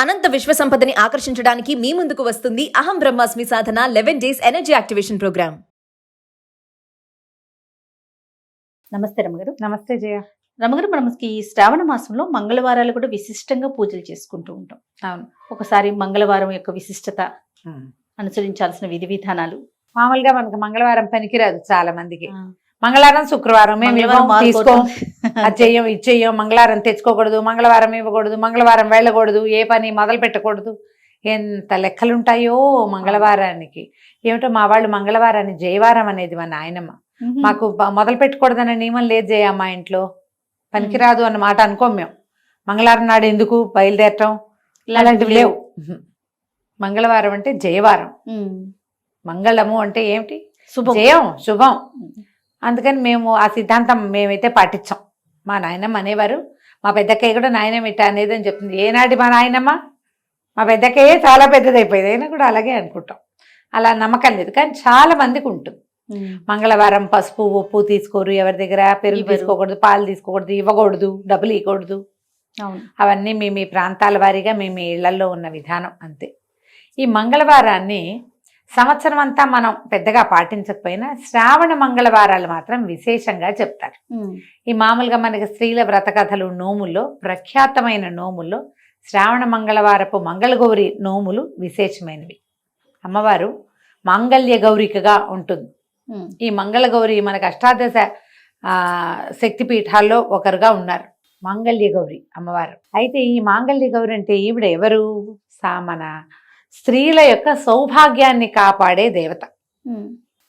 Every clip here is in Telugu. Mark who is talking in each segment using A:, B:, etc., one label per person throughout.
A: అనంత విశ్వ సంపదని ఆకర్షించడానికి మీ ముందుకు వస్తుంది అహం బ్రహ్మాస్మి సాధన 11 డేస్ ఎనర్జీ యాక్టివేషన్ ప్రోగ్రామ్.
B: నమస్తే రమగారు.
C: నమస్తే జయ.
B: రమగారు, మనకి ఈ శ్రావణ మాసంలో మంగళవారాలు కూడా విశిష్టంగా పూజలు చేసుకుంటూ ఉంటాం.
C: అవును.
B: ఒకసారి మంగళవారం యొక్క విశిష్టత, అనుసరించాల్సిన విధి విధానాలు.
C: మామూలుగా మనకు మంగళవారం పనికిరాదు చాలా మందికి. మంగళవారం శుక్రవారం మేము తీసుకోం, అది చెయ్యం ఇది చెయ్యం, మంగళవారం తెచ్చుకోకూడదు, మంగళవారం ఇవ్వకూడదు, మంగళవారం వెళ్ళకూడదు, ఏ పని మొదలు పెట్టకూడదు. ఎంత లెక్కలుంటాయో మంగళవారానికి. ఏమిటో మా వాళ్ళు మంగళవారాన్ని జయవారం అనేది మా నాయనమ్మ. మాకు మొదలు పెట్టకూడదనే నియమం లేదు జయ. మా ఇంట్లో పనికిరాదు అన్నమాట అనుకోం మేము. మంగళవారం నాడు ఎందుకు బయలుదేరటం అలాంటివి లేవు. మంగళవారం అంటే జయవారం. మంగళము అంటే ఏమిటి? శుభం, జయం, శుభం. అందుకని మేము ఆ సిద్ధాంతం మేమైతే పాటించాం. మా నాయనమ్మ అనేవారు, మా పెద్దక్కయ్య కూడా నాయనమ్మ ఇట్ట అనేది అని చెప్తుంది. ఏనాటి మా నాయనమ్మ? మా పెద్దక్కయ్యే చాలా పెద్దదైపోయింది, అయినా కూడా అలాగే అనుకుంటాం. అలా నమ్మకం లేదు, కానీ చాలా మందికి ఉంటుంది. మంగళవారం పసుపు ఉప్పు తీసుకోరు, ఎవరి దగ్గర పెరుగు తీసుకోకూడదు, పాలు తీసుకోకూడదు, ఇవ్వకూడదు, డబ్బులు ఇవ్వకూడదు. అవన్నీ మీ ప్రాంతాల వారీగా మీ ఇళ్లలో ఉన్న విధానం అంతే. ఈ మంగళవారాన్ని సంవత్సరం అంతా మనం పెద్దగా పాటించకపోయినా శ్రావణ మంగళవారాలు మాత్రం విశేషంగా చెప్తారు. ఈ మామూలుగా మనకి స్త్రీల వ్రత కథలు, నోముల్లో ప్రఖ్యాతమైన నోముల్లో శ్రావణ మంగళవారపు మంగళగౌరి నోములు విశేషమైనవి. అమ్మవారు మాంగళ్య గౌరికగా ఉంటుంది. ఈ మంగళగౌరి మనకు అష్టాదశ శక్తిపీఠాల్లో ఒకరుగా ఉన్నారు, మాంగళ్య గౌరి అమ్మవారు. అయితే ఈ మాంగళ్య గౌరి అంటే ఈవిడ ఎవరు? మన స్త్రీల యొక్క సౌభాగ్యాన్ని కాపాడే దేవత.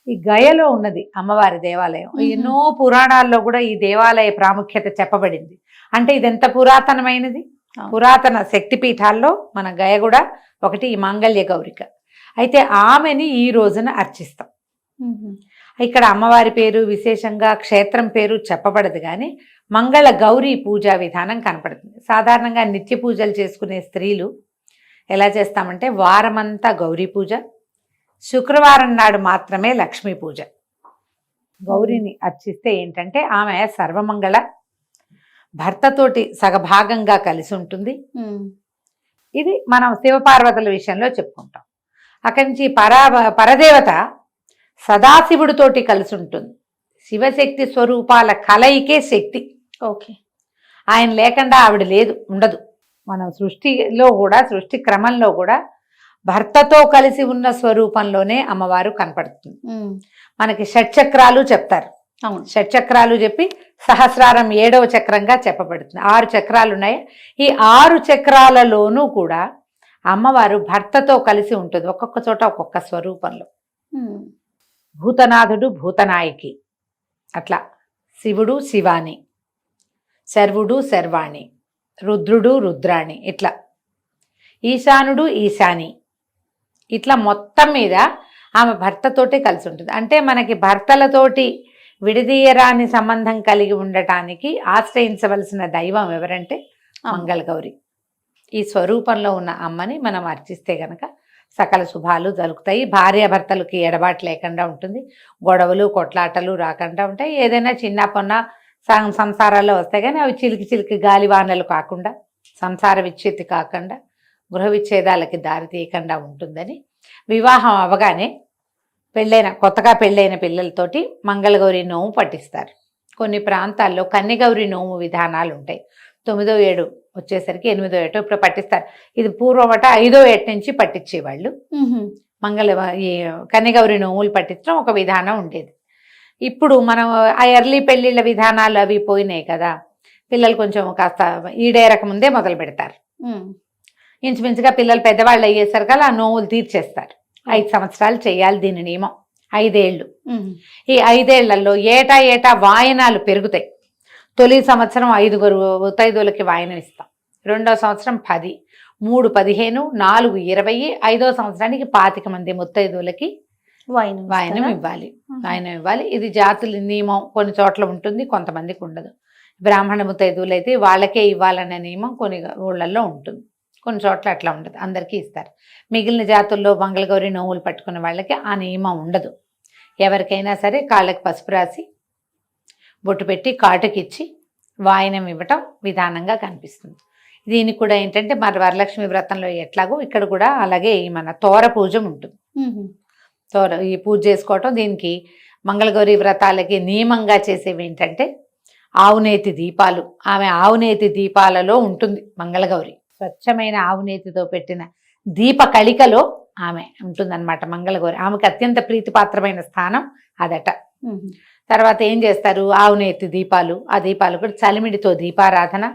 C: ఈ గయలో ఉన్నది అమ్మవారి దేవాలయం. ఎన్నో పురాణాల్లో కూడా ఈ దేవాలయ ప్రాముఖ్యత చెప్పబడింది. అంటే ఇది ఎంత పురాతనమైనది. పురాతన శక్తిపీఠాల్లో మన గయ కూడా ఒకటి, ఈ మాంగళ్య గౌరిక. అయితే ఆమెని ఈ రోజున అర్చిస్తాం. ఇక్కడ అమ్మవారి పేరు విశేషంగా క్షేత్రం పేరు చెప్పబడదు, కానీ మంగళ గౌరీ పూజా విధానం కనపడుతుంది. సాధారణంగా నిత్య పూజలు చేసుకునే స్త్రీలు ఎలా చేస్తామంటే వారమంతా గౌరీ పూజ, శుక్రవారం నాడు మాత్రమే లక్ష్మీ పూజ. గౌరీని అర్చిస్తే ఏంటంటే ఆమె సర్వమంగళ, భర్తతోటి సగభాగంగా కలిసి ఉంటుంది. ఇది మనం శివపార్వతుల విషయంలో చెప్పుకుంటాం. అక్కడి నుంచి పరదేవత సదాశివుడితోటి కలిసి ఉంటుంది. శివశక్తి స్వరూపాల కలయికే శక్తి.
B: ఓకే.
C: ఆయన లేకుండా ఆవిడ లేదు, ఉండదు. మనం సృష్టిలో కూడా, సృష్టి క్రమంలో కూడా భర్తతో కలిసి ఉన్న స్వరూపంలోనే అమ్మవారు కనపడుతుంది. మనకి షట్చక్రాలు చెప్తారు. షట్చక్రాలు చెప్పి సహస్రారం 7వ చక్రంగా చెప్పబడుతుంది. 6 చక్రాలు ఉన్నాయి. ఈ 6 చక్రాలలోనూ కూడా అమ్మవారు భర్తతో కలిసి ఉంటుంది, ఒక్కొక్క చోట ఒక్కొక్క స్వరూపంలో. భూతనాథుడు భూతనాయకి, అట్లా శివుడు శివాని, శర్వుడు శర్వాణి, రుద్రుడు రుద్రాణి, ఇట్లా ఈశానుడు ఈశాని, ఇట్లా మొత్తం మీద ఆమె భర్తతోటి కలిసి ఉంటుంది. అంటే మనకి భర్తలతోటి విడదీయరాని సంబంధం కలిగి ఉండటానికి ఆశ్రయించవలసిన దైవం ఎవరంటే మంగళగౌరి. ఈ స్వరూపంలో ఉన్న అమ్మని మనం అర్చిస్తే గనక సకల శుభాలు జరుగుతాయి. భార్యాభర్తలకి ఎడబాటు లేకుండా ఉంటుంది, గొడవలు కొట్లాటలు రాకుండా ఉంటాయి. ఏదైనా చిన్న పొన్న సంసారాల్లో వస్తాయి, కానీ అవి చిలికి చిలికి గాలివానలు కాకుండా, సంసార విచ్ఛేది కాకుండా, గృహ విచ్ఛేదాలకి దారి తీయకుండా ఉంటుందని వివాహం అవగానే కొత్తగా పెళ్ళైన పిల్లలతోటి మంగళగౌరి నోము పట్టిస్తారు. కొన్ని ప్రాంతాల్లో కన్యగౌరి నోము విధానాలు ఉంటాయి. 9వ ఏడు వచ్చేసరికి 8వ ఏట ఇప్పుడు పట్టిస్తారు. ఇది పూర్వమట 5వ ఏట నుంచి పట్టించేవాళ్ళు. ఈ కన్యగౌరి నోములు పట్టించడం ఒక విధానం ఉండేది. ఇప్పుడు మనం ఆ ఎర్లీ పెళ్లిళ్ళ విధానాలు అవి పోయినాయి కదా, పిల్లలు కొంచెం కాస్త ఈడేరక ముందే మొదలు పెడతారు. ఇంచుమించుగా పిల్లలు పెద్దవాళ్ళు అయ్యేసరికి ఆ నోవులు తీర్చేస్తారు. 5 సంవత్సరాలు చేయాలి దీని నియమం, 5 ఏళ్ళు. ఈ 5 ఏళ్లలో ఏటా వాయనాలు పెరుగుతాయి. తొలి సంవత్సరం 5 ముత్తైదువులకి వాయనం ఇస్తాం, 2వ సంవత్సరం 10, 3 15, 4 20, 5వ సంవత్సరానికి 25 మంది ముత్తైదువులకి వాయనం ఇవ్వాలి. ఇది జాతుల నియమం, కొన్ని చోట్ల ఉంటుంది, కొంతమందికి ఉండదు. బ్రాహ్మణ ముత్తైదువులు అయితే వాళ్ళకే ఇవ్వాలనే నియమం కొన్ని ఊళ్ళల్లో ఉంటుంది, కొన్ని చోట్ల అట్లా ఉండదు, అందరికీ ఇస్తారు. మిగిలిన జాతుల్లో మంగళగౌరి నోములు పట్టుకునే వాళ్ళకి ఆ నియమం ఉండదు. ఎవరికైనా సరే కాళ్ళకి పసుపు రాసి బొట్టు పెట్టి కాటుకిచ్చి వాయనం ఇవ్వటం విధానంగా కనిపిస్తుంది. దీనికి కూడా ఏంటంటే మరి వరలక్ష్మి వ్రతంలో ఎట్లాగో ఇక్కడ కూడా అలాగే మన తోర పూజ ఉంటుంది. ఈ పూజ చేసుకోవటం, దీనికి మంగళగౌరి వ్రతాలకి నియమంగా చేసేవి ఏంటంటే ఆవునేతి దీపాలు. ఆమె ఆవునేతి దీపాలలో ఉంటుంది మంగళగౌరి. స్వచ్ఛమైన ఆవునేతితో పెట్టిన దీప కళికలో ఆమె ఉంటుందన్నమాట మంగళగౌరి. ఆమెకు అత్యంత ప్రీతిపాత్రమైన స్థానం అదట. తర్వాత ఏం చేస్తారు, ఆవునేతి దీపాలు, ఆ దీపాలు కూడా చలిమిడితో దీపారాధన,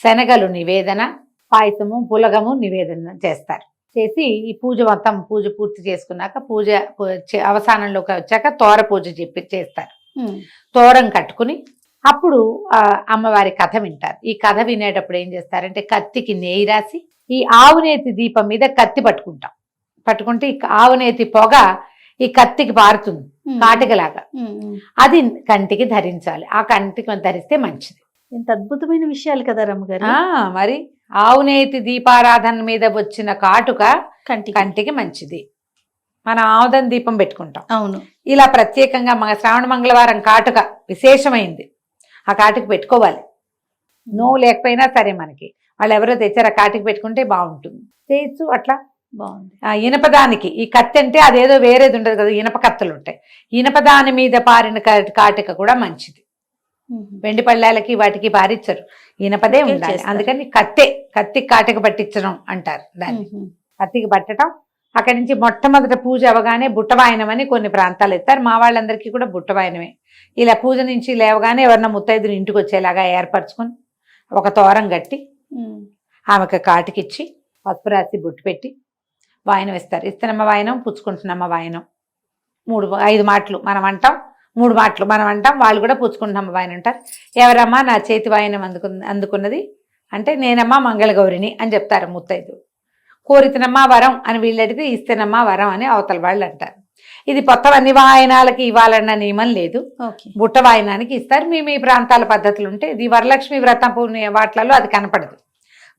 C: శనగలు నివేదన, పాయసము పులగము నివేదన చేస్తారు. చేసి ఈ పూజ మొత్తం పూజ పూర్తి చేసుకున్నాక పూజ అవసానంలోకి వచ్చాక తోర పూజ చేస్తారు. తోరం కట్టుకుని అప్పుడు అమ్మవారి కథ వింటారు. ఈ కథ వినేటప్పుడు ఏం చేస్తారంటే కత్తికి నెయ్యి రాసి ఈ ఆవునేతి దీపం మీద కత్తి పట్టుకుంటే ఈ ఆవునేతి పొగ ఈ కత్తికి పారుతుంది కాటికలాగా. అది కంటికి ధరించాలి. ఆ కంటికి ధరిస్తే మంచిది.
B: ఎంత అద్భుతమైన విషయాలు కదా రమ్మగారు.
C: మరి ఆవునేతి దీపారాధన మీద వచ్చిన కాటుక కంటికి మంచిది. మనం ఆముదం దీపం పెట్టుకుంటాం.
B: అవును.
C: ఇలా ప్రత్యేకంగా శ్రావణ మంగళవారం కాటుక విశేషమైంది. ఆ కాటుక పెట్టుకోవాలి. లేకపోయినా సరే మనకి వాళ్ళు ఎవరో తెచ్చారు, ఆ కాటుక పెట్టుకుంటే బాగుంటుంది. చేయొచ్చు అట్లా.
B: బాగుంది.
C: ఇనపదానికి ఈ కత్తి అంటే అదేదో వేరేది ఉండదు కదా, ఇనప కత్తులు ఉంటాయి. ఇనపదాని మీద పారిన కాటుక కూడా మంచిది. వెండి పళ్ళాలకి వాటికి పారిచ్చరు, ఇనపదే ఉండాలి. అందుకని కత్తి కాటుక పట్టించడం అంటారు దాన్ని. కత్తికి పట్టడం. అక్కడి నుంచి మొట్టమొదట పూజ అవగానే బుట్టవాయనం అని కొన్ని ప్రాంతాలు ఎత్తారు. మా వాళ్ళందరికీ కూడా బుట్టవాయనమే. ఇలా పూజ నుంచి లేవగానే ఎవరన్నా ముత్తైదులు ఇంటికి వచ్చేలాగా ఏర్పరచుకొని ఒక తోరం కట్టి ఆమెకు కాటుకిచ్చి పసుపు రాసి బుట్టు పెట్టి వాయనం ఇస్తారు. ఇస్తనమ్మ వాయనం, పుచ్చుకుంటున్నమ్మ వాయనం, 5 మాటలు మనం అంటాం, 3 మాటలు మనం అంటాం. వాళ్ళు కూడా పుచ్చుకుంటున్నమ్మ వాయనం అంటారు. ఎవరమ్మా నా చేతి వాయనం అందుకున్నది అంటే నేనమ్మా మంగళగౌరిని అని చెప్తారు ముత్తైదు. కోరితనమ్మా వరం అని వీళ్ళు అడిగితే ఇస్తేనమ్మా వరం అని అవతల వాళ్ళు అంటారు. ఇది కొత్తవన్నీ వాయనాలకి ఇవ్వాలన్న నియమం లేదు. బుట్ట వాయనానికి ఇస్తారు. మీ ప్రాంతాల పద్ధతులు ఉంటే ఇది వరలక్ష్మి వ్రతం వాటిలలో అది కనపడదు,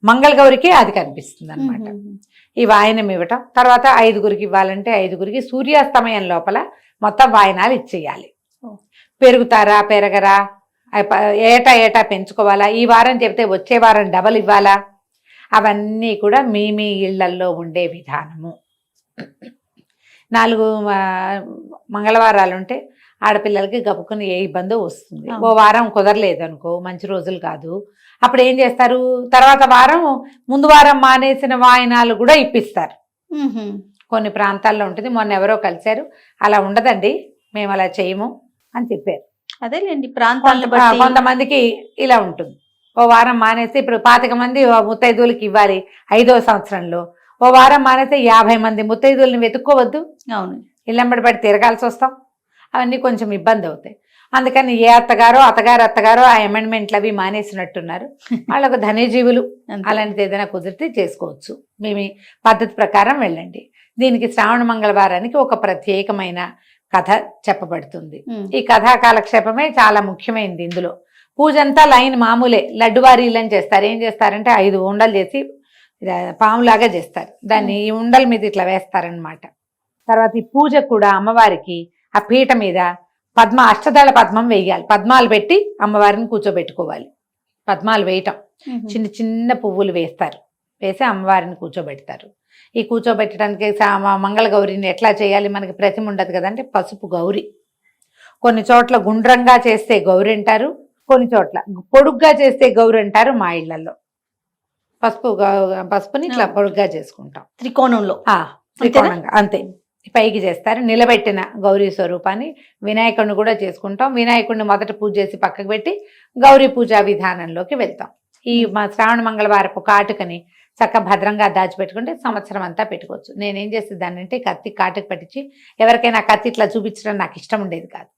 C: మంగళగౌరికి అది కనిపిస్తుంది అనమాట. ఈ వాయనం ఇవ్వటం. తర్వాత 5గురికి ఇవ్వాలంటే 5గురికి సూర్యాస్తమయం లోపల మొత్తం వాయనాలు ఇచ్చేయాలి. పెరుగుతారా పెరగరా, ఏటా పెంచుకోవాలా, ఈ వారం చెప్తే వచ్చే వారం డబల్ ఇవ్వాలా, అవన్నీ కూడా మీ ఇళ్లల్లో ఉండే విధానము. 4 మంగళవారాలు ఉంటే ఆడపిల్లలకి గబుకుని ఏ ఇబ్బందో వస్తుంది. ఓ వారం కుదరలేదు అనుకో, మంచి రోజులు కాదు, అప్పుడు ఏం చేస్తారు, తర్వాత వారం ముందు వారం మానేసిన వాయనాలు కూడా ఇప్పిస్తారు. కొన్ని ప్రాంతాల్లో ఉంటుంది. మొన్న ఎవరో కలిశారు, అలా ఉండదండి మేము అలా చేయము అని చెప్పారు.
B: అదేలేండి ప్రాంతాలు.
C: కొంతమందికి ఇలా ఉంటుంది. ఓ వారం మానేసి ఇప్పుడు 25 మంది ముత్తైదువులకి ఇవ్వాలి 5వ సంవత్సరంలో, ఓ వారం మానేస్తే 50 మంది ముత్తైదువులని వెతుక్కోవద్దు.
B: అవును.
C: ఇళ్ళంబడి పడి తిరగాల్సి వస్తాం. అవన్నీ కొంచెం ఇబ్బంది అవుతాయి. అందుకని ఏ అత్తగారో ఆ అమెండ్మెంట్లు అవి మానేసినట్టున్నారు. వాళ్ళకు ధన్యజీవులు. అలాంటిది ఏదైనా కుదిరితే చేసుకోవచ్చు. మీ పద్ధతి ప్రకారం వెళ్ళండి. దీనికి శ్రావణ మంగళవారానికి ఒక ప్రత్యేకమైన కథ చెప్పబడుతుంది. ఈ కథా కాలక్షేపమే చాలా ముఖ్యమైనది. ఇందులో పూజ అంతా లైన్ మామూలే, లడ్డువారీలని చేస్తారు. ఏం చేస్తారంటే 5 ఉండలు చేసి పాములాగా చేస్తారు. దాన్ని ఈ ఉండల మీద ఇట్లా వేస్తారనమాట. తర్వాత ఈ పూజ కూడా అమ్మవారికి ఆ పీట మీద అష్టదళ పద్మం వేయాలి. పద్మాలు పెట్టి అమ్మవారిని కూర్చోబెట్టుకోవాలి. పద్మాలు వేయటం, చిన్న చిన్న పువ్వులు వేస్తారు, వేసి అమ్మవారిని కూర్చోబెడతారు. ఈ కూర్చోబెట్టడానికి మంగళగౌరిని ఎట్లా చేయాలి, మనకి ప్రతిమ ఉండదు కదంటే పసుపు గౌరి. కొన్ని చోట్ల గుండ్రంగా చేస్తే గౌరి అంటారు, కొన్ని చోట్ల పొడుగ్గా చేస్తే గౌరి అంటారు. మా ఇళ్లలో పసుపుని ఇట్లా పొడుగ్గా చేసుకుంటాం, త్రికోణంగా అంతే పైకి చేస్తారు. నిలబెట్టిన గౌరీ స్వరూపాన్ని వినాయకుడిని కూడా చేసుకుంటాం. వినాయకుడిని మొదట పూజ చేసి పక్కకు పెట్టి గౌరీ పూజా విధానంలోకి వెళ్తాం. ఈ శ్రావణ మంగళవారపు కాటుకని చక్కగా భద్రంగా దాచిపెట్టుకుంటే సంవత్సరం అంతా పెట్టుకోవచ్చు. నేనేం చేసేదాన్ని అంటే కత్తి కాటుకు పట్టించి ఎవరికైనా కత్తి ఇట్లా చూపించడం నాకు ఇష్టం ఉండేది కాదు.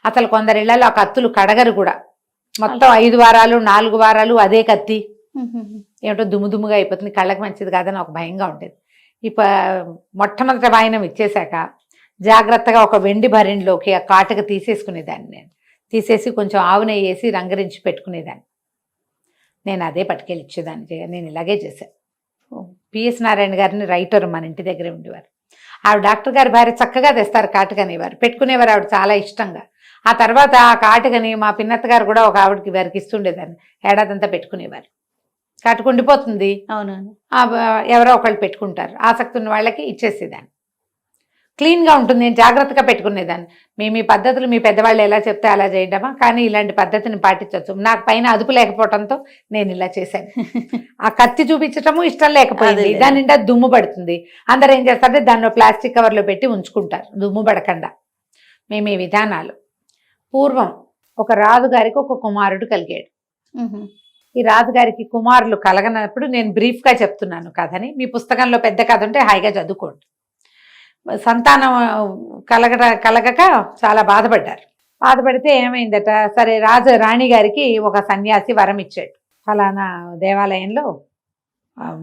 C: అసలు కొందరి ఇళ్లలో ఆ కత్తులు కడగరు కూడా. మొత్తం 5 వారాలు 4 వారాలు అదే కత్తి ఏమిటో దుమ్ముగా అయిపోతుంది, కళ్ళకి మంచిది కాదని ఒక భయంగా ఉండేది. మొట్టమొదటి వాయనం ఇచ్చేశాక జాగ్రత్తగా ఒక వెండి భరిణిలోకి ఆ కాటుక తీసేసుకునేదాన్ని. నేను తీసేసి కొంచెం ఆవు నెయ్యి వేసి రంగరించి పెట్టుకునేదాన్ని. నేను అదే పట్టుకెళ్ళి ఇచ్చేదాన్ని. నేను ఇలాగే చేశాను. పిఎస్ నారాయణ గారిని రైటర్ మన ఇంటి దగ్గరే ఉండేవారు. ఆవిడ డాక్టర్ గారి భార్య చక్కగా తెస్తారు కాటుకనేవారు, పెట్టుకునేవారు ఆవిడ చాలా ఇష్టంగా. ఆ తర్వాత ఆ కాటుకని మా పిన్నత్త గారు కూడా ఒక ఆవిడకి వారికి ఇస్తుండేదాన్ని. ఏడాదంతా పెట్టుకునేవారు. కట్టుకుండిపోతుంది.
B: అవునవును.
C: ఎవరో ఒకళ్ళు పెట్టుకుంటారు, ఆసక్తి ఉన్న వాళ్ళకి ఇచ్చేసేదాన్ని. క్లీన్గా ఉంటుంది, నేను జాగ్రత్తగా పెట్టుకునేదాన్ని. మీ పద్ధతులు మీ పెద్దవాళ్ళు ఎలా చెప్తే అలా చేయడమా, కానీ ఇలాంటి పద్ధతిని పాటించవచ్చు. నాకు పైన అదుపు లేకపోవడంతో నేను ఇలా చేశాను. ఆ కత్తి చూపించటము ఇష్టం లేకపోయింది, దాని నిండా దుమ్ము పడుతుంది. అందరు ఏం చేస్తారంటే దాన్ని ప్లాస్టిక్ కవర్లో పెట్టి ఉంచుకుంటారు దుమ్ము పడకుండా. మేము ఈ విధానాలు. పూర్వం ఒక రాజుగారికి ఒక కుమారుడు కలిగాడు. ఈ రాజుగారికి కుమారులు కలగనప్పుడు నేను బ్రీఫ్గా చెప్తున్నాను కథని, మీ పుస్తకంలో పెద్ద కథ ఉంటే హాయిగా చదువుకోండి. సంతానం కలగక చాలా బాధపడ్డారు. బాధపడితే ఏమైందట, సరే రాణి గారికి ఒక సన్యాసి వరం ఇచ్చాడు. ఫలానా దేవాలయంలో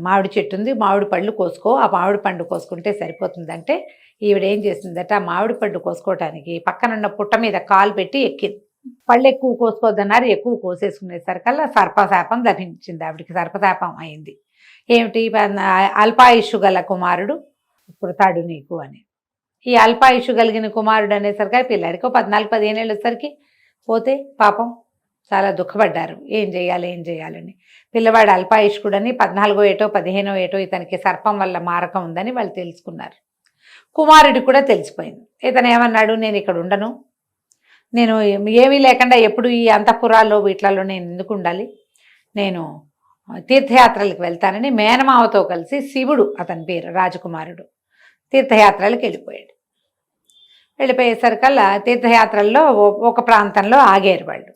C: మామిడి చెట్టు ఉంది, మామిడి పళ్ళు కోసుకో, ఆ మామిడి పండు కోసుకుంటే సరిపోతుందంటే ఈవిడ ఏం చేసిందట, ఆ మామిడి పండు కోసుకోవటానికి పక్కనున్న పుట్ట మీద కాలు పెట్టి ఎక్కింది. పళ్ళు ఎక్కువ కోసుకోవద్దన్నారు, ఎక్కువ కోసేసుకునేసరికల్లా సర్పశాపం లభించింది. ఆవిడికి సర్పశాపం అయింది. ఏమిటి, అల్పాయుషు గల కుమారుడు పుడతాడు నీకు అని. ఈ అల్పాయుషు కలిగిన కుమారుడు అనేసరికి పిల్లాడికి 14-15 ఏళ్ళు వచ్చేసరికి పోతే పాపం చాలా దుఃఖపడ్డారు. ఏం చేయాలని. పిల్లవాడు అల్పాయుష్కుడని 14 ఏటో 15 ఏటో ఇతనికి సర్పం వల్ల మారకం ఉందని వాళ్ళు తెలుసుకున్నారు. కుమారుడికి కూడా తెలిసిపోయింది. ఇతను ఏమన్నాడు, నేను ఇక్కడ ఉండను, నేను ఏమీ లేకుండా ఎప్పుడు ఈ అంతఃపురాల్లో వీటిలలో నేను ఎందుకు ఉండాలి, నేను తీర్థయాత్రలకు వెళ్తానని మేనమావతో కలిసి శివుడు, అతని పేరు రాజకుమారుడు, తీర్థయాత్రలకు వెళ్ళిపోయాడు. వెళ్ళిపోయేసరికల్లా తీర్థయాత్రల్లో ఒక ప్రాంతంలో ఆగారు వాళ్ళు.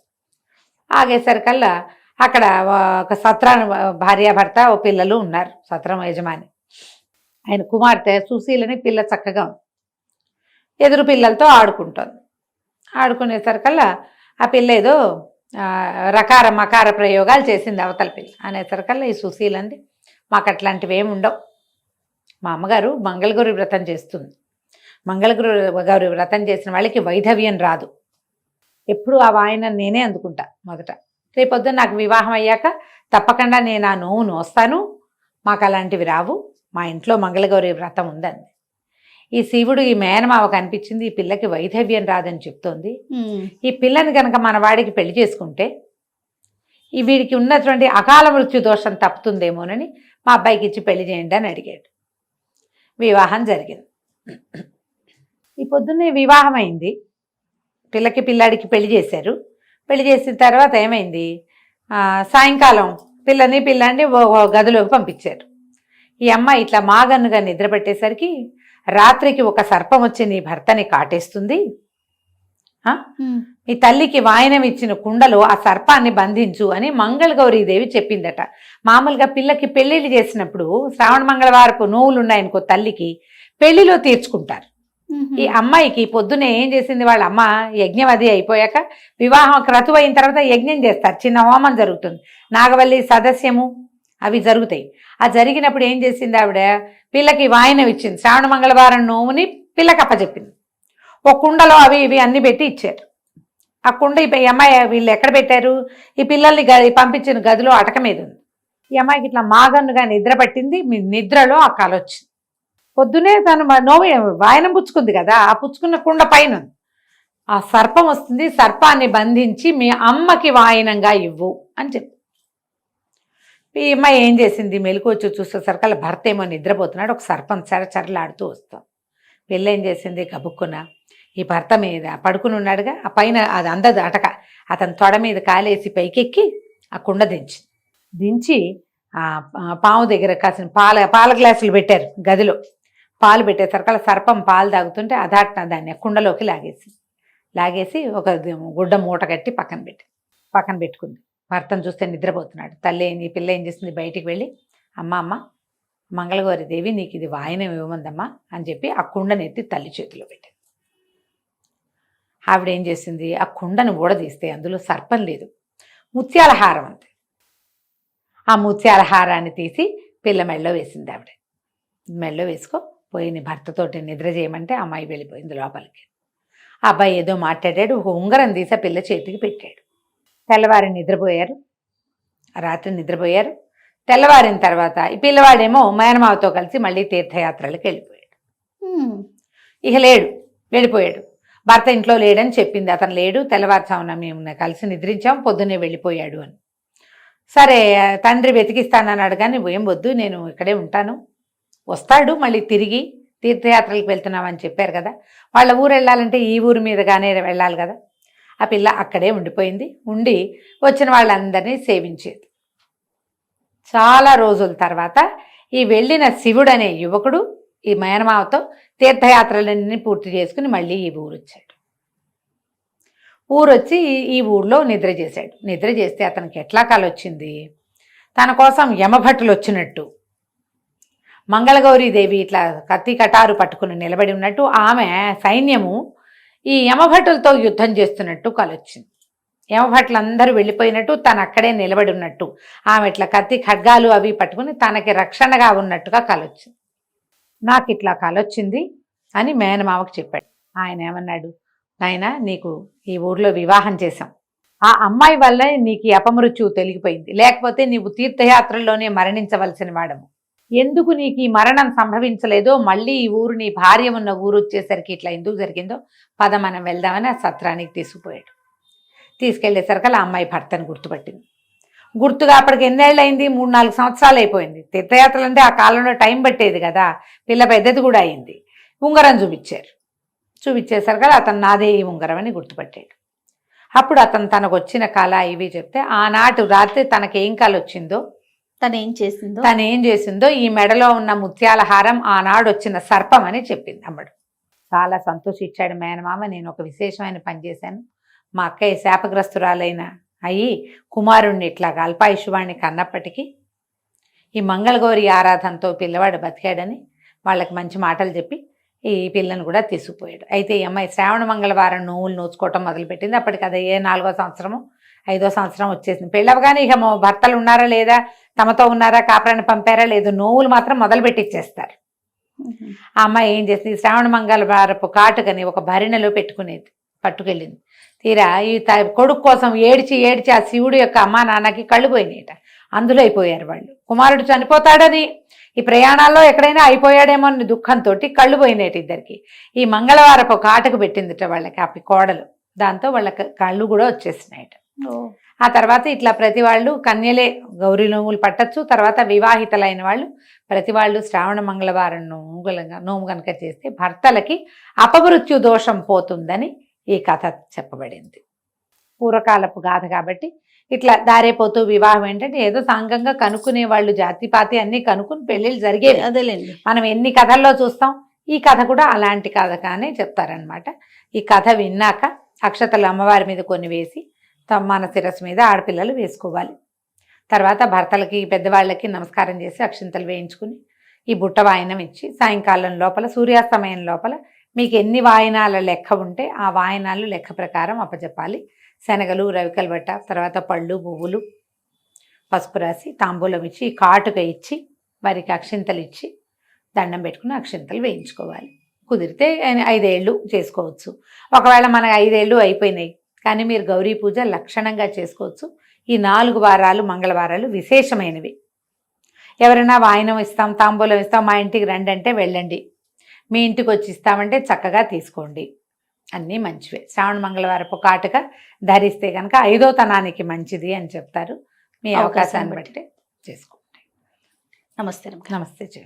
C: ఆగేసరికల్లా అక్కడ ఒక సత్రం భార్యాభర్త ఓ పిల్లలు ఉన్నారు. సత్రం యజమాని ఆయన కుమార్తె సుశీలని పిల్ల చక్కగా ఉంది. ఎదురు పిల్లలతో ఆడుకుంటుంది. ఆడుకునేసరికల్లా ఆ పిల్ల ఏదో రకార మకార ప్రయోగాలు చేసింది అవతల పిల్ల. అనేసరికల్లా ఈ సుశీల అంది, మాకు అట్లాంటివి ఏమి ఉండవు, మా అమ్మగారు మంగళగౌరి వ్రతం చేస్తుంది, మంగళగౌరి వ్రతం చేసిన వాళ్ళకి వైధవ్యం రాదు, ఎప్పుడు ఆ వాయన నేనే అందుకుంటా మొదట, రేపొద్దున నాకు వివాహం అయ్యాక తప్పకుండా నేను ఆ నోవు నోస్తాను, మాకు అలాంటివి రావు, మా ఇంట్లో మంగళగౌరి వ్రతం ఉందండి. ఈ శివుడు ఈ మేనమావ కనిపించింది, ఈ పిల్లకి వైధవ్యం రాదని చెప్తోంది, ఈ పిల్లని కనుక మన వాడికి పెళ్లి చేసుకుంటే ఈ వీడికి ఉన్నటువంటి అకాల మృత్యు దోషం తప్పుతుందేమోనని మా అబ్బాయికి ఇచ్చి పెళ్లి చేయండి అని అడిగాడు. వివాహం జరిగింది. ఈ పొద్దున్నే వివాహం అయింది, పిల్లాడికి పెళ్లి చేశారు. పెళ్లి చేసిన తర్వాత ఏమైంది, సాయంకాలం పిల్లాడిని గదిలోకి పంపించారు. ఈ అమ్మాయి ఇట్లా మాగన్నుగా నిద్రపట్టేసరికి రాత్రికి ఒక సర్పం వచ్చి నీ భర్తని కాటేస్తుంది, ఈ తల్లికి వాయనం ఇచ్చిన కుండలో ఆ సర్పాన్ని బంధించు అని మంగళగౌరీదేవి చెప్పిందట. మామూలుగా పిల్లకి పెళ్లిళ్ళు చేసినప్పుడు శ్రావణ మంగళవారపు నోవులు ఉన్నాయనుకో తల్లికి పెళ్లిలో తీర్చుకుంటారు. ఈ అమ్మాయికి పొద్దునే ఏం చేసింది, వాళ్ళ అమ్మ యజ్ఞం అది అయిపోయాక వివాహం క్రతువు అయిన తర్వాత యజ్ఞం చేస్తారు, చిన్న హోమం జరుగుతుంది, నాగవల్లి సదస్యము అవి జరుగుతాయి. ఆ జరిగినప్పుడు ఏం చేసింది, ఆవిడ పిల్లకి వాయనం ఇచ్చింది, శ్రావణ మంగళవారం నోవుని పిల్లకి అప్పచెప్పింది. ఒక కుండలో అవి ఇవి అన్ని పెట్టి ఇచ్చారు. ఆ కుండ ఈ అమ్మాయి వీళ్ళు ఎక్కడ పెట్టారు, ఈ పిల్లల్ని పంపించిన గదిలో అటక మీద ఉంది. ఈ అమ్మాయికి ఇట్లా మాగన్నుగా నిద్ర పట్టింది, మీ నిద్రలో ఆ కల వచ్చింది. పొద్దునే తను నోవి వాయనం పుచ్చుకుంది కదా, ఆ పుచ్చుకున్న కుండ పైన ఉంది. ఆ సర్పం వస్తుంది, సర్పాన్ని బంధించి మీ అమ్మకి వాయనంగా ఇవ్వు అని చెప్పి ఈ అమ్మాయి ఏం చేసింది, మెలకు వచ్చి చూసేసరికి వాళ్ళ భర్త ఏమో నిద్రపోతున్నాడు, ఒక సర్పం చరచరలాడుతూ వస్తాం. పిల్ల ఏం చేసింది, కబుక్కున ఈ భర్త మీద పడుకుని ఉన్నాడుగా, ఆ పైన అది అందదు అటక, అతని తొడ మీద కాలేసి పైకెక్కి ఆ కుండ దించి ఆ పాము దగ్గర కాసిన పాల గ్లాసులు పెట్టారు గదిలో. పాలు పెట్టేసరికి సర్పం పాలు తాగుతుంటే అదాట్న దాన్ని కుండలోకి లాగేసి ఒక గుడ్డ మూట కట్టి పక్కన పెట్టుకుంది. భర్తను చూస్తే నిద్రపోతున్నాడు. ఈ పిల్ల ఏం చేసింది, బయటికి వెళ్ళి అమ్మ మంగళగౌరి దేవి నీకు ఇది వాయనం ఇవ్వమందమ్మా అని చెప్పి ఆ కుండను ఎత్తి తల్లి చేతిలో పెట్టింది. ఆవిడ ఏం చేసింది, ఆ కుండను ఊడదీస్తే అందులో సర్పం లేదు, ముత్యాల హారం అంతే. ఆ ముత్యాల హారాన్ని తీసి పిల్ల మెళ్ళో వేసింది. ఆవిడ మెళ్ళో వేసుకో పోయి నీ భర్తతోటి నిద్ర చేయమంటే అమ్మాయి వెళ్ళిపోయింది లోపలికి. ఆ అబ్బాయి ఏదో మాట్లాడాడు, ఒక ఉంగరం తీసి పిల్ల చేతికి పెట్టాడు. తెల్లవారి రాత్రి నిద్రపోయారు. తెల్లవారిన తర్వాత ఈ పిల్లవాడేమో మేనమావతో కలిసి మళ్ళీ తీర్థయాత్రలకు వెళ్ళిపోయాడు. ఇక వెళ్ళిపోయాడు. భర్త ఇంట్లో లేడని చెప్పింది, అతను లేడు, తెల్లవారుజామున మేము కలిసి నిద్రించాం, పొద్దున్నే వెళ్ళిపోయాడు అని. సరే తండ్రి వెతికిస్తానన్నాడు, కానీ ఏం వద్దు, నేను ఇక్కడే ఉంటాను, వస్తాడు మళ్ళీ తిరిగి, తీర్థయాత్రలకు వెళ్తున్నామని చెప్పారు కదా, వాళ్ళ ఊరు వెళ్ళాలంటే ఈ ఊరు మీదగానే వెళ్ళాలి కదా. ఆ పిల్ల అక్కడే ఉండిపోయింది. ఉండి వచ్చిన వాళ్ళందరినీ సేవించేది. చాలా రోజుల తర్వాత ఈ వెళ్ళిన శివుడు అనే యువకుడు ఈ మేనమావతో తీర్థయాత్రలన్నీ పూర్తి చేసుకుని మళ్ళీ ఈ ఊరు వచ్చాడు. ఊరొచ్చి ఈ ఊళ్ళో నిద్ర చేశాడు. నిద్ర చేస్తే అతనికి ఎట్లా కాలొచ్చింది, తన కోసం యమభట్టులు వచ్చినట్టు, మంగళగౌరీదేవి ఇట్లా కత్తి కటారు పట్టుకుని నిలబడి ఉన్నట్టు, ఆమె సైన్యము ఈ యమభట్టులతో యుద్ధం చేస్తున్నట్టు కలొచ్చింది. యమభట్లు అందరూ వెళ్ళిపోయినట్టు, తను అక్కడే నిలబడి ఉన్నట్టు, ఆమె ఇట్లా కత్తి ఖడ్గాలు అవి పట్టుకుని తనకి రక్షణగా ఉన్నట్టుగా కలొచ్చింది. నాకు ఇట్లా కలొచ్చింది అని మేనమామకు చెప్పాడు. ఆయన ఏమన్నాడు, నాయనా నీకు ఈ ఊర్లో వివాహం చేశాం, ఆ అమ్మాయి వల్ల నీకు ఈ అపమృత్యువు తొలగిపోయింది, లేకపోతే నీవు తీర్థయాత్రల్లోనే మరణించవలసిన వాడము. ఎందుకు నీకు ఈ మరణం సంభవించలేదో, మళ్ళీ ఈ ఊరు నీ భార్య ఉన్న ఊరు వచ్చేసరికి ఇట్లా ఎందుకు జరిగిందో పద మనం వెళ్దామని ఆ సత్రానికి తీసుకుపోయాడు. తీసుకెళ్లేసరికి ఆ అమ్మాయి భర్తను గుర్తుపట్టింది. గుర్తుగా అప్పటికి ఎన్నేళ్ళు అయింది, 3-4 సంవత్సరాలు అయిపోయింది. తీర్థయాత్రలు అంటే ఆ కాలంలో టైం పట్టేది కదా, పిల్ల పెద్దది కూడా అయింది. ఉంగరం చూపించారు. చూపించేసరికి అతను నాదే ఈ ఉంగరం అని గుర్తుపట్టాడు. అప్పుడు అతను తనకు వచ్చిన కళ ఇవి చెప్తే, ఆనాటి రాత్రి తనకేం కళ వచ్చిందో, తనేం చేసిందో, ఈ మెడలో ఉన్న ముత్యాల హారం ఆనాడు వచ్చిన సర్పం అని చెప్పింది అమ్మడు. చాలా సంతోషించాడు మేనమామ. నేను ఒక విశేషమైన పని చేశాను, మా అక్కయ్య శాపగ్రస్తురాలైన అయ్యి కుమారుణ్ణి ఇట్లాగా అల్పాయుష్వాణ్ణి కన్నప్పటికీ ఈ మంగళగౌరి ఆరాధనతో పిల్లవాడు బతికాడని వాళ్ళకి మంచి మాటలు చెప్పి ఈ పిల్లను కూడా తీసుకుపోయాడు. అయితే ఈ అమ్మాయి శ్రావణ మంగళవారం నోవులు నోచుకోవటం మొదలుపెట్టింది. అప్పటికి అదే 4వ సంవత్సరము 5వ సంవత్సరం వచ్చేసింది. పెళ్ళవగానే ఇక భర్తలు ఉన్నారా లేదా, తమతో ఉన్నారా, కాపురాన్ని పంపారా లేదు, నోవులు మాత్రం మొదలుపెట్టిచ్చేస్తారు. ఆ అమ్మాయి ఏం చేసింది, శ్రావణ మంగళవారపు కాటుకని ఒక భరిణెలో పెట్టుకునేది, పట్టుకెళ్ళింది. తీరా ఈ కొడుకు కోసం ఏడ్చి ఏడ్చి ఆ శివుడు యొక్క అమ్మా నాన్నకి కళ్ళు పోయినాయట. అందులో అయిపోయారు వాళ్ళు. కుమారుడు చనిపోతాడని, ఈ ప్రయాణాల్లో ఎక్కడైనా అయిపోయాడేమో అని దుఃఖంతో కళ్ళు పోయినాయట ఇద్దరికి. ఈ మంగళవారపు కాటుకు పెట్టిందిట వాళ్ళకి ఆ కోడలు. దాంతో వాళ్ళ కళ్ళు కూడా వచ్చేసినాయట. ఆ తర్వాత ఇట్లా ప్రతి వాళ్ళు కన్యలే గౌరీ నోములు పట్టచ్చు. తర్వాత వివాహితలైన వాళ్ళు ప్రతి వాళ్ళు శ్రావణ మంగళవారం నోము కనుక చేస్తే భర్తలకి అపమృత్యు దోషం పోతుందని ఈ కథ చెప్పబడింది. పూర్వకాలపు గాథ కాబట్టి ఇట్లా దారేపోతూ వివాహం ఏంటంటే ఏదో సాంగంగా కనుక్కునే వాళ్ళు, జాతిపాతి అన్నీ కనుక్కుని పెళ్ళిళ్ళు జరిగేవి. అదేలేండి, మనం ఎన్ని కథల్లో చూస్తాం. ఈ కథ కూడా అలాంటి కథ కానీ చెప్తారనమాట. ఈ కథ విన్నాక అక్షతలు అమ్మవారి మీద కొన్ని వేసి మన శిరస్సు మీద ఆడపిల్లలు వేసుకోవాలి. తర్వాత భర్తలకి పెద్దవాళ్ళకి నమస్కారం చేసి అక్షింతలు వేయించుకుని ఈ బుట్ట వాయనం ఇచ్చి సాయంకాలం లోపల సూర్యాస్తమయం లోపల మీకు ఎన్ని వాయనాల లెక్క ఉంటే ఆ వాయనాలు లెక్క ప్రకారం అప్పచెప్పాలి. శనగలు, రవికల బట్ట, తర్వాత పళ్ళు, పువ్వులు, పసుపు రాసి తాంబూలం ఇచ్చి కాటుక ఇచ్చి వారికి అక్షింతలు ఇచ్చి దండం పెట్టుకుని అక్షింతలు వేయించుకోవాలి. కుదిరితే 5 ఏళ్ళు చేసుకోవచ్చు. ఒకవేళ మన 5 ఏళ్ళు అయిపోయినాయి కానీ మీరు గౌరీ పూజ లక్షణంగా చేసుకోవచ్చు. ఈ 4 వారాలు మంగళవారాలు విశేషమైనవి. ఎవరైనా వాయనం ఇస్తాం, తాంబూలం ఇస్తాం, మా ఇంటికి రండి అంటే వెళ్ళండి, మీ ఇంటికి వచ్చి ఇస్తామంటే చక్కగా తీసుకోండి, అన్నీ మంచివే. శ్రావణ మంగళవారపు కాటుక ధరిస్తే కనుక 5వ తనానికి మంచిది అని చెప్తారు. మీ అవకాశాన్ని బట్టి చేసుకోండి.
B: నమస్తే.
C: నమస్తే.